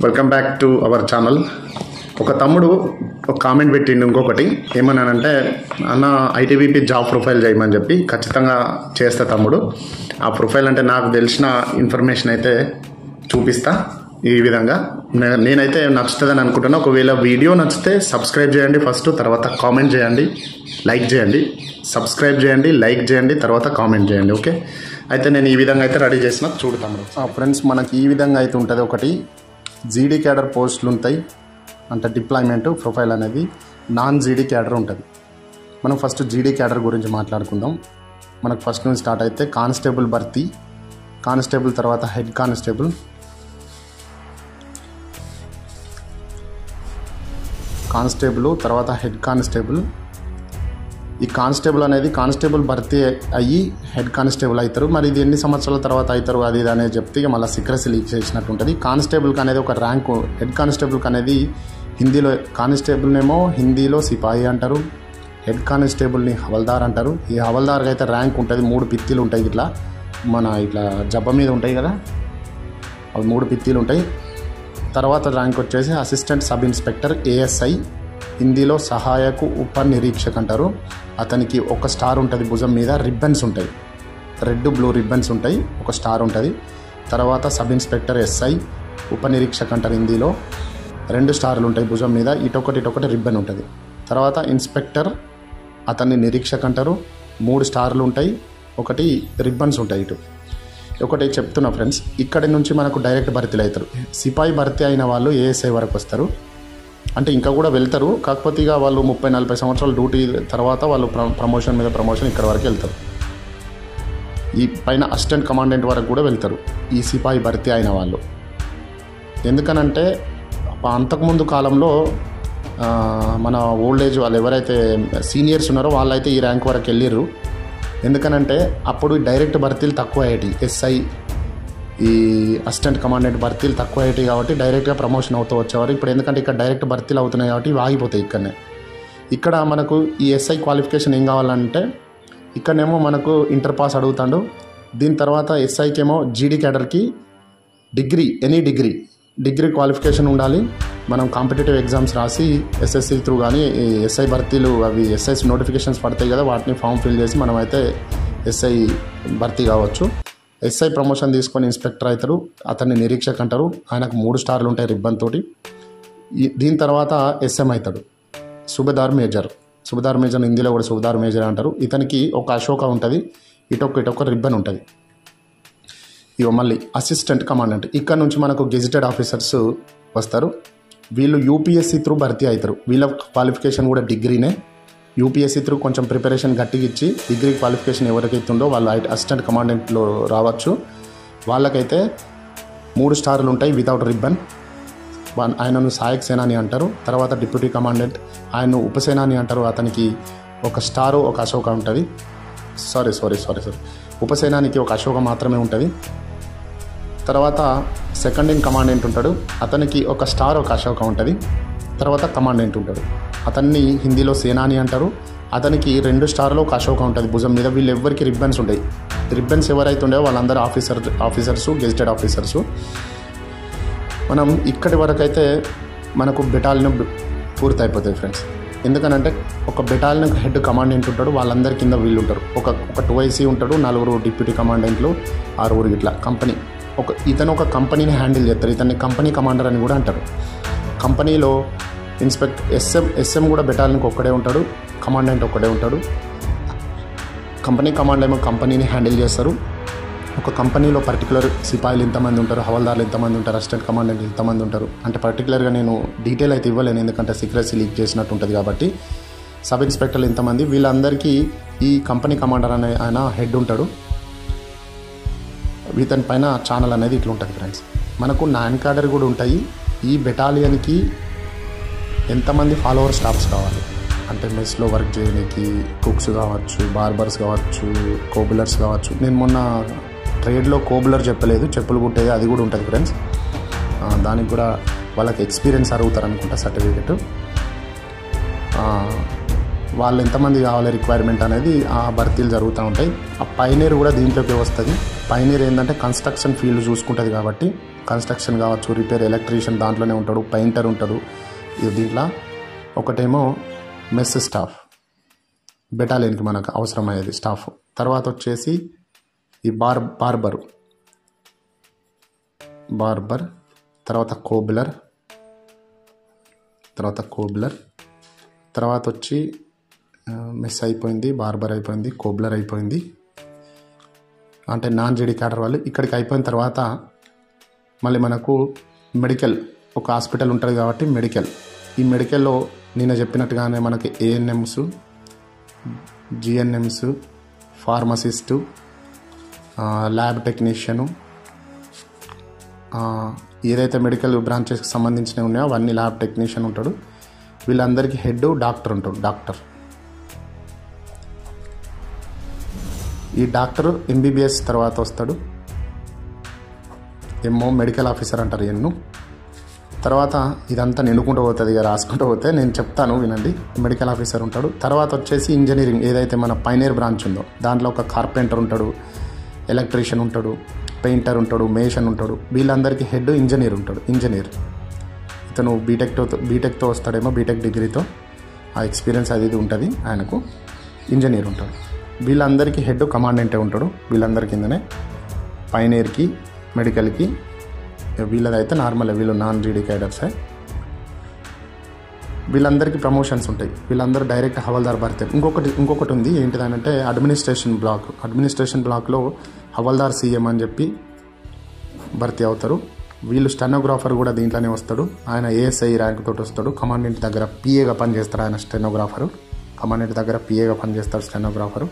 Welcome back to our channel. ఒక తమ్ముడు ఒక కామెంట్ పెట్టిండు ఇంకొకటి ఏమన్నానంటే, అన్న ఐటీబీపీ జాబ్ ప్రొఫైల్ చేయమని చెప్పి. ఖచ్చితంగా చేస్తా తమ్ముడు. ఆ ప్రొఫైల్ అంటే నాకు తెలిసిన ఇన్ఫర్మేషన్ అయితే చూపిస్తా. ఈ విధంగా నేనైతే నచ్చుతుందని అనుకుంటున్నా. ఒకవేళ వీడియో నచ్చితే సబ్స్క్రైబ్ చేయండి ఫస్ట్, తర్వాత కామెంట్ చేయండి, లైక్ చేయండి. సబ్స్క్రైబ్ చేయండి, లైక్ చేయండి, తర్వాత కామెంట్ చేయండి. ఓకే, అయితే నేను ఈ విధంగా అయితే రెడీ చేసిన చూడతాము ఫ్రెండ్స్. మనకి ఈ విధంగా అయితే ఉంటుంది. ఒకటి జీడీ క్యాడర్ పోస్టులు ఉంటాయి, అంటే డిప్లాయ్మెంట్ ప్రొఫైల్ అనేది. నాన్ జీడీ క్యాడర్ ఉంటుంది. మనం ఫస్ట్ జీడీ క్యాడర్ గురించి మాట్లాడుకుందాం. మనకు ఫస్ట్ నుంచి స్టార్ట్ అయితే కానిస్టేబుల్ భర్తీ, కానిస్టేబుల్ తర్వాత హెడ్ కానిస్టేబుల్, తర్వాత హెడ్ కానిస్టేబుల్. ఈ కానిస్టేబుల్ అనేది కానిస్టేబుల్ భర్తీ అయ్యి హెడ్ కానిస్టేబుల్ అవుతారు. మరి ఇది ఎన్ని సంవత్సరాల తర్వాత అవుతారు అది ఇది అనేది చెప్తే మళ్ళీ సీక్రెసీ లీక్ చేసినట్టు ఉంటుంది. కానిస్టేబుల్కి అనేది ఒక ర్యాంకు. హెడ్ కానిస్టేబుల్కి అనేది హిందీలో కానిస్టేబుల్నేమో హిందీలో సిపాయి అంటారు, హెడ్ కానిస్టేబుల్ని హవల్దార్ అంటారు. ఈ హవల్దార్కి అయితే ర్యాంక్ ఉంటుంది. 3 పిత్తిలు ఉంటాయి. ఇట్లా ఇట్లా జబ్బ మీద ఉంటాయి కదా, అవి 3 పిత్తిలు ఉంటాయి. తర్వాత ర్యాంక్ వచ్చేసి అసిస్టెంట్ సబ్ ఇన్స్పెక్టర్ ఏఎస్ఐ, హిందీలో సహాయకు ఉప నిరీక్షక్ అంటారు. అతనికి ఒక స్టార్ ఉంటుంది భుజం మీద, రిబ్బన్స్ ఉంటాయి, రెడ్ బ్లూ రిబ్బన్స్ ఉంటాయి, ఒక స్టార్ ఉంటుంది. తర్వాత సబ్ ఇన్స్పెక్టర్ ఎస్ఐ, ఉప నిరీక్షక్ అంటారు, హిందీలో 2 స్టార్లు ఉంటాయి భుజం మీద, ఇటొకటి రిబ్బన్ ఉంటుంది. తర్వాత ఇన్స్పెక్టర్, అతన్ని నిరీక్షక్ అంటారు, 3 స్టార్లు ఉంటాయి, 1 రిబ్బన్స్ ఉంటాయి. ఒకటి చెప్తున్నా ఫ్రెండ్స్, ఇక్కడి నుంచి మనకు డైరెక్ట్ భర్తీలు అవుతారు. సిపాయి భర్తీ అయిన వాళ్ళు ఏఎస్ఐ వరకు వస్తారు. అంటే ఇంకా కూడా వెళ్తారు, కాకపోతే ఇక వాళ్ళు 30-40 సంవత్సరాల డ్యూటీ తర్వాత వాళ్ళు ప్రమోషన్ మీద ప్రమోషన్ ఇక్కడ వరకు వెళ్తారు. ఈ పైన అసిస్టెంట్ కమాండెంట్ వరకు కూడా వెళ్తారు ఈ సిపాయి భర్తీ అయిన వాళ్ళు. ఎందుకనంటే అంతకుముందు కాలంలో మన ఓల్డ్ ఏజ్ వాళ్ళు ఎవరైతే సీనియర్స్ ఉన్నారో వాళ్ళైతే ఈ ర్యాంక్ వరకు వెళ్ళిర్రు. ఎందుకనంటే అప్పుడు డైరెక్ట్ భర్తీలు తక్కువ అయ్యేటి. ఎస్ఐ, ఈ అసిస్టెంట్ కమాండెంట్ భర్తీలు తక్కువ అయ్యేటి కాబట్టి డైరెక్ట్గా ప్రమోషన్ అవుతూ వచ్చేవారు. ఇప్పుడు ఎందుకంటే ఇక్కడ డైరెక్ట్ భర్తీలు అవుతున్నాయి కాబట్టి ఇవి ఆగిపోతాయి ఇక్కడనే. ఇక్కడ మనకు ఈ ఎస్ఐ క్వాలిఫికేషన్ ఏం కావాలంటే, ఇక్కడనేమో మనకు ఇంటర్ పాస్ అడుగుతాడు. దీని తర్వాత ఎస్ఐకేమో జీడీ క్యాడర్కి ఎనీ డిగ్రీ క్వాలిఫికేషన్ ఉండాలి. మనం కాంపిటేటివ్ ఎగ్జామ్స్ రాసి ఎస్ఎస్సి త్రూ కానీ ఎస్ఐ భర్తీలు అవి ఎస్ఐస్ నోటిఫికేషన్స్ పడతాయి కదా, వాటిని ఫామ్ ఫిల్ చేసి మనమైతే ఎస్ఐ భర్తీ కావచ్చు. ఎస్ఐ ప్రమోషన్ తీసుకొని ఇన్స్పెక్టర్ అవుతారు, అతన్ని నిరీక్షక్ అంటారు, ఆయనకు 3 స్టార్లు ఉంటాయి రిబ్బన్ తోటి. దీని తర్వాత ఎస్ఎం అవుతాడు, సుబేదార్ మేజర్ హిందీలో కూడా సుబేదార్ మేజర్ అంటారు. ఇతనికి ఒక అశోక ఉంటుంది, ఇటొక రిబ్బన్ ఉంటుంది. ఇక మళ్ళీ అసిస్టెంట్ కమాండెంట్, ఇక్కడ నుంచి మనకు గెజిటెడ్ ఆఫీసర్స్ వస్తారు. వీళ్ళు యూపీఎస్సీ త్రూ భర్తీ అవుతారు. వీళ్ళ క్వాలిఫికేషన్ కూడా డిగ్రీనే. యూపీఎస్సీ త్రూ కొంచెం ప్రిపరేషన్ గట్టిగా ఇచ్చి డిగ్రీ క్వాలిఫికేషన్ ఎవరికైతే ఉందో వాళ్ళు అసిస్టెంట్ కమాండెంట్లో రావచ్చు. వాళ్ళకైతే 3 స్టార్లు ఉంటాయి వితౌట్ రిబ్బన్. ఆయనను సహాయక సేనాని అంటారు. తర్వాత డిప్యూటీ కమాండెంట్, ఆయన ఉపసేనాని అంటారు. అతనికి ఒక స్టారు, ఒక అశోక ఉంటుంది. సారీ ఉపసేనానికి ఒక అశోక మాత్రమే ఉంటుంది. తర్వాత సెకండ్ ఇన్ కమాండెంట్ ఉంటాడు, అతనికి ఒక స్టార్, ఒక అశోక ఉంటుంది. తర్వాత కమాండెంట్ ఉంటాడు, అతన్ని హిందీలో సేనాని అంటారు. అతనికి 2 స్టార్లు, ఒక అశోక ఉంటుంది భుజం మీద. వీళ్ళు ఎవరికి రిబ్బన్స్ ఉంటాయి. రిబ్బన్స్ ఎవరైతే ఉండేవో వాళ్ళందరూ ఆఫీసర్స్, గెజిటెడ్ ఆఫీసర్స్. మనం ఇక్కడి వరకు అయితే మనకు బెటాలియన్ పూర్తి అయిపోతుంది ఫ్రెండ్స్. ఎందుకనంటే ఒక బెటాలియన్ హెడ్ కమాండెంట్ ఉంటాడు, వాళ్ళందరి కింద వీళ్ళు ఉంటారు. ఒక 2IC ఉంటాడు, 4 డిప్యూటీ కమాండెంట్లు, 6 ఇట్లా కంపెనీ. ఇతను ఒక కంపెనీని హ్యాండిల్ చేస్తారు. ఇతన్ని కంపెనీ కమాండర్ అని కూడా అంటారు. కంపెనీలో ఎస్ఎం కూడా బెటాలియన్కి ఒక్కడే ఉంటాడు, కమాండెంట్ ఒక్కడే ఉంటాడు. కంపెనీ కమాండర్ ఏమో కంపెనీని హ్యాండిల్ చేస్తారు. ఒక కంపెనీలో పర్టికులర్ సిపాయిలు ఇంతమంది ఉంటారు, హవల్దార్లు ఇంతమంది ఉంటారు, అసిస్టెంట్ కమాండెంట్ ఇంతమంది ఉంటారు. అంటే పర్టికులర్గా నేను డీటెయిల్ అయితే ఇవ్వలేను, ఎందుకంటే సీక్రెసీ లీక్ చేసినట్టు ఉంటుంది కాబట్టి. సబ్ ఇన్స్పెక్టర్లు ఇంతమంది, వీళ్ళందరికీ ఈ కంపెనీ కమాండర్ అనే ఆయన హెడ్ ఉంటాడు. వీతని పైన ఛానల్ అనేది ఇట్లా ఉంటుంది ఫ్రెండ్స్. మనకు 9 క్యాడర్ కూడా ఉంటాయి. ఈ బెటాలియన్కి ఎంతమంది ఫాలోవర్ స్టాఫ్స్ కావాలి అంటే, మెస్లో వర్క్ చేయడానికి కుక్స్ కావచ్చు, బార్బర్స్ కావచ్చు, కోబులర్స్ కావచ్చు. నేను మొన్న ట్రేడ్లో కోబులర్ చెప్పలేదు, చెప్పులు కుట్టేది, అది కూడా ఉంటుంది ఫ్రెండ్స్. దానికి కూడా వాళ్ళకి ఎక్స్పీరియన్స్ అడుగుతారు అనుకుంటా, సర్టిఫికెట్. వాళ్ళు ఎంతమంది కావాలి రిక్వైర్మెంట్ అనేది ఆ భర్తీలు జరుగుతూ ఉంటాయి. ఆ పైనీర్ కూడా దీంట్లోకి వస్తుంది. పైనీర్ ఏంటంటే కన్స్ట్రక్షన్ ఫీల్డ్ చూసుకుంటుంది కాబట్టి కన్స్ట్రక్షన్ కావచ్చు, రిపేర్, ఎలక్ట్రీషియన్ దాంట్లోనే ఉంటాడు, పెయింటర్ ఉంటాడు. దీంట్లో ఒకటేమో మెస్ స్టాఫ్, బెటాలియన్కి మనకు అవసరమయ్యేది స్టాఫ్. తర్వాత వచ్చేసి ఈ బార్బర్, తర్వాత కోబ్లర్, తర్వాత వచ్చి మెస్ అయిపోయింది, బార్బర్ అయిపోయింది, కోబ్లర్ అయిపోయింది, అంటే నాన్ జీడీ క్యాడర్ వాళ్ళు. ఇక్కడికి అయిపోయిన తర్వాత మళ్ళీ మనకు మెడికల్, ఒక హాస్పిటల్ ఉంటుంది కాబట్టి మెడికల్. ఈ మెడికల్లో నేను చెప్పినట్టుగానే మనకి ఏఎన్ఎంస్, జిఎన్ఎంస్, ఫార్మసిస్టు, ల్యాబ్ టెక్నీషియను, ఏదైతే మెడికల్ బ్రాంచెస్కి సంబంధించినవి ఉన్నాయో అవన్నీ ల్యాబ్ టెక్నీషియన్ ఉంటాడు. వీళ్ళందరికీ హెడ్ డాక్టర్ ఉంటాడు. ఈ డాక్టర్ ఎంబీబీఎస్ తర్వాత వస్తాడు. ఎంఓ మెడికల్ ఆఫీసర్ అంటారు ఎన్ను. తర్వాత ఇదంతా నిండుకుంటూ పోతుంది, ఇక రాసుకుంటూ పోతే నేను చెప్తాను వినండి. మెడికల్ ఆఫీసర్ ఉంటాడు. తర్వాత వచ్చేసి ఇంజనీరింగ్, ఏదైతే మన పైనీర్ బ్రాంచ్ ఉందో దాంట్లో ఒక కార్పెంటర్ ఉంటాడు, ఎలక్ట్రీషియన్ ఉంటాడు, పెయింటర్ ఉంటాడు, మేషన్ ఉంటాడు. వీళ్ళందరికీ హెడ్ ఇంజనీర్ ఉంటాడు. ఇతను బీటెక్తో వస్తాడేమో, బీటెక్ డిగ్రీతో ఆ ఎక్స్పీరియన్స్ అది ఉంటుంది ఆయనకు. ఇంజనీర్ ఉంటాడు. వీళ్ళందరికీ హెడ్ కమాండెంటే ఉంటాడు. వీళ్ళందరి కిందనే పైనీర్కి, మెడికల్కి, వీళ్ళదైతే నార్మల్, వీళ్ళు నాన్ జీడీ క్యాడర్సే. వీళ్ళందరికీ ప్రమోషన్స్ ఉంటాయి. వీళ్ళందరూ డైరెక్ట్ హవల్దార్ భర్తీ. ఇంకొకటి ఉంది, ఏంటిదనంటే అడ్మినిస్ట్రేషన్ బ్లాక్లో హవల్దార్ సీఎం అని చెప్పి భర్తీ అవుతారు. వీళ్ళు స్టెనోగ్రాఫర్ కూడా దీంట్లోనే వస్తాడు. ఆయన ఏఎస్ఐ ర్యాంక్ తోటి వస్తాడు. కమాండెంట్ దగ్గర పిఏగా పనిచేస్తాడు ఆయన స్టెనోగ్రాఫరు. స్టెనోగ్రాఫరు.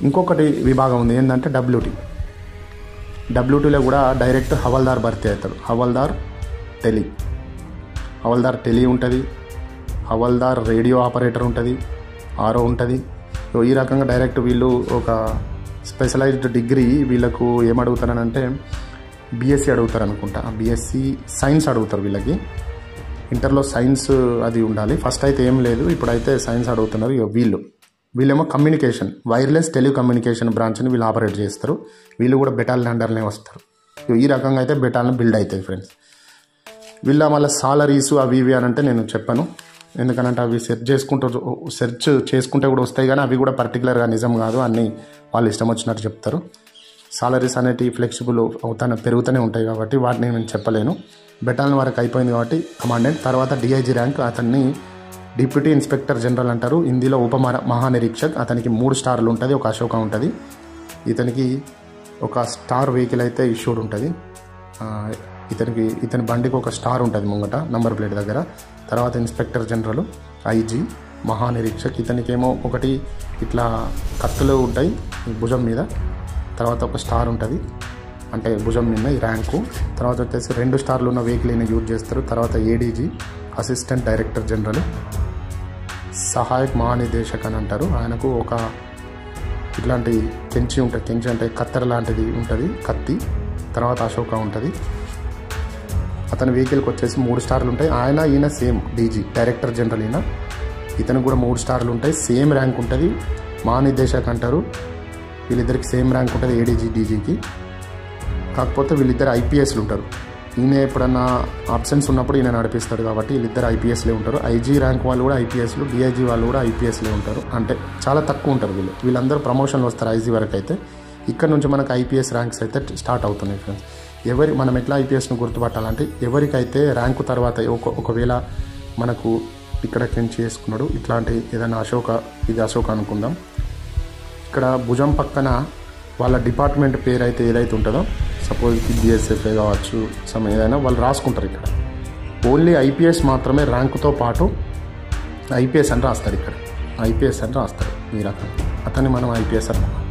ఇంకొకటి విభాగం ఉంది ఏంటంటే డబ్ల్యూటీలో కూడా డైరెక్ట్ హవల్దార్ భర్తీ అవుతాడు. హవల్దార్ టెలి ఉంటుంది, హవల్దార్ రేడియో ఆపరేటర్ ఉంటుంది, ఆర్ఓ ఉంటుంది. ఈ రకంగా డైరెక్ట్ వీళ్ళు ఒక స్పెషలైజ్డ్ డిగ్రీ వీళ్ళకు ఏమడుగుతారనంటే బీఎస్సీ అడుగుతారు అనుకుంటా. బీఎస్సీ సైన్స్ అడుగుతారు వీళ్ళకి. ఇంటర్లో సైన్స్ అది ఉండాలి. ఫస్ట్ అయితే ఏం లేదు, ఇప్పుడైతే సైన్స్ అడుగుతున్నారు. వీళ్ళేమో కమ్యూనికేషన్, వైర్లెస్ టెలికమ్యూనికేషన్ బ్రాంచ్ని వీళ్ళు ఆపరేట్ చేస్తారు. వీళ్ళు కూడా బెటాలియన్ అండర్నే వస్తారు. ఈ రకంగా అయితే బెటాలియన్ బిల్డ్ అవుతాయి ఫ్రెండ్స్. వీళ్ళ మళ్ళీ సాలరీస్ అవి ఇవి అని అంటే నేను చెప్పాను, ఎందుకనంటే అవి సెర్చ్ చేసుకుంటే కూడా వస్తాయి, కానీ అవి కూడా పర్టికులర్గా నిజం కాదు, అన్నీ వాళ్ళు ఇష్టం వచ్చినట్టు చెప్తారు. సాలరీస్ అనేటివి ఫ్లెక్సిబుల్ పెరుగుతూనే ఉంటాయి కాబట్టి వాటిని నేను చెప్పలేను. బెటాలియన్ వరకు అయిపోయింది కాబట్టి కమాండెంట్. తర్వాత డిఐజీ ర్యాంక్, అతన్ని డిప్యూటీ ఇన్స్పెక్టర్ జనరల్ అంటారు. హిందీలో మహానిరీక్షక్. అతనికి 3 స్టార్లు ఉంటుంది, ఒక అశోక ఉంటుంది. ఇతనికి ఒక స్టార్ వెహికల్ అయితే ఇష్యూడ్ ఉంటుంది. ఇతని బండికి ఒక స్టార్ ఉంటుంది ముంగట నంబర్ ప్లేట్ దగ్గర. తర్వాత ఇన్స్పెక్టర్ జనరల్, ఐజీ, మహానిరీక్షక్. ఇతనికేమో ఒకటి ఇట్లా కత్తులు ఉంటాయి భుజం మీద, తర్వాత ఒక స్టార్ ఉంటుంది అంటే భుజం మీద ఈ ర్యాంకు. తర్వాత వచ్చేసి 2 స్టార్లు ఉన్న వెహికల్ అయినా యూజ్ చేస్తారు. తర్వాత ఏడీజీ, అసిస్టెంట్ డైరెక్టర్ జనరల్, సహాయక్ మహానిర్దేశక్ అని అంటారు. ఆయనకు ఒక ఇట్లాంటి కెంచి అంటే కత్తెర లాంటిది ఉంటుంది, కత్తి. తర్వాత అశోక ఉంటుంది. అతని వెహికల్కి వచ్చేసి 3 స్టార్లు ఉంటాయి. ఈయన సేమ్ డీజీ, డైరెక్టర్ జనరల్. ఇతనికి కూడా 3 స్టార్లు ఉంటాయి. సేమ్ ర్యాంక్ ఉంటుంది, మహానిర్దేశక్ అంటారు. వీళ్ళిద్దరికి సేమ్ ర్యాంక్ ఉంటుంది ఏడీజీ, డీజీకి. కాకపోతే వీళ్ళిద్దరు ఐపీఎస్లు ఉంటారు. ఈయన ఎప్పుడన్నా ఆబ్సెన్స్ ఉన్నప్పుడు ఈయన నడిపిస్తాడు కాబట్టి వీళ్ళిద్దరు ఐపీఎస్లే ఉంటారు. ఐజీ ర్యాంక్ వాళ్ళు కూడా ఐపీఎస్లు, డిఐజీ వాళ్ళు కూడా ఐపీఎస్లే ఉంటారు. అంటే చాలా తక్కువ ఉంటారు వీళ్ళందరూ ప్రమోషన్లు వస్తారు ఐజీ వరకు అయితే. ఇక్కడ నుంచి మనకు ఐపీఎస్ ర్యాంక్స్ అయితే స్టార్ట్ అవుతున్నాయి ఫ్రెండ్స్. మనం ఎట్లా ఐపీఎస్ను గుర్తుపట్టాలంటే ఎవరికైతే ర్యాంకు తర్వాత ఒకవేళ మనకు ఇక్కడ కెంచి చేసుకున్నాడు ఇట్లాంటి ఏదైనా ఇది అశోక అనుకుందాం. ఇక్కడ భుజం పక్కన వాళ్ళ డిపార్ట్మెంట్ పేరు అయితే ఏదైతే ఉంటుందో, సపోజ్ బిఎస్ఎఫ్ఏ కావచ్చు, ఏదైనా వాళ్ళు రాసుకుంటారు. ఇక్కడ ఓన్లీ ఐపీఎస్ మాత్రమే ర్యాంకుతో పాటు ఐపీఎస్ అని రాస్తారు. ఇక్కడ ఐపీఎస్ అని రాస్తారు. ఈ రకంగా అతన్ని మనం ఐపీఎస్ అనుకున్నాం.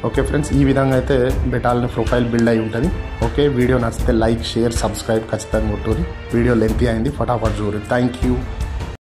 ఓకే ఫ్రెండ్స్, ఈ విధంగా అయితే బెటాలియన్ ప్రొఫైల్ బిల్డ్ అయి ఉంటుంది. ఓకే, వీడియో నచ్చితే లైక్, షేర్, సబ్స్క్రైబ్ ఖచ్చితంగా కొట్టూరి. వీడియో లెంతీ అయింది, ఫటాఫట్ చూడండి. Thank you.